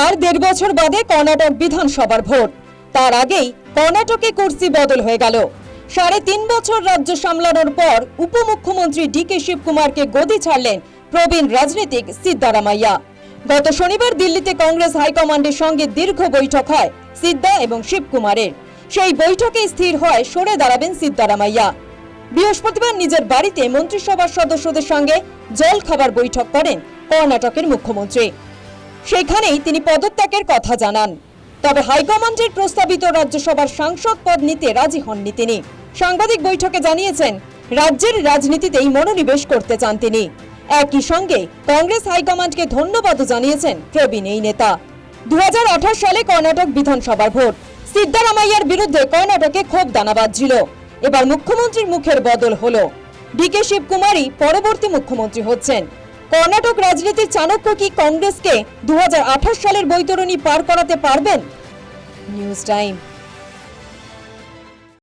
আর 1.5 বছর বাদে কর্ণাটক বিধানসভার ভোট। তার আগেই কর্ণাটকে কুর্সি বদল হয়ে গেল। 3.5 বছর রাজ্য সামলানোর পর উপমুখ্যমন্ত্রী ডিকে শিবকুমারকে গদি ছাড়লেন প্রবীণ রাজনীতিক সিদ্দারামাইয়া। গত শনিবার দিল্লিতে কংগ্রেস হাইকমান্ডের সঙ্গে দীর্ঘ বৈঠক হয় সিদ্দা এবং শিবকুমারের। সেই বৈঠকে স্থির হয় সরে দাঁড়াবেন সিদ্দারামাইয়া। বৃহস্পতিবার নিজের বাড়িতে মন্ত্রিসভার সদস্যদের সঙ্গে জলখাবার বৈঠক করেন কর্ণাটকের মুখ্যমন্ত্রী। সেখানেই তিনি পদত্যাগের কথা জানান। তবে হাইকমান্ডের প্রস্তাবিত রাজ্যসভার সাংসদ পদ নিতে রাজি হননি তিনি। সাংবাদিক বৈঠকে জানিয়েছেন রাজ্যের রাজনীতিতেই মনোনিবেশ করতে চান তিনি। একই সঙ্গে কংগ্রেস হাইকমান্ডকে ধন্যবাদও জানিয়েছেন প্রবীণ এই নেতা। 2018 সালে কর্ণাটক বিধানসভার ভোট। সিদ্দারামাইয়ার বিরুদ্ধে কর্ণাটকে ক্ষোভ দানা বাঁধছিল। এবার মুখ্যমন্ত্রীর মুখের বদল হলো। ডিকে শিবকুমারই পরবর্তী মুখ্যমন্ত্রী হচ্ছেন। কর্ণাটক রাজনীতির চাণক্য কি কংগ্রেসকে 2028 সালের বৈতরণী পার করাতে পারবেন? News time.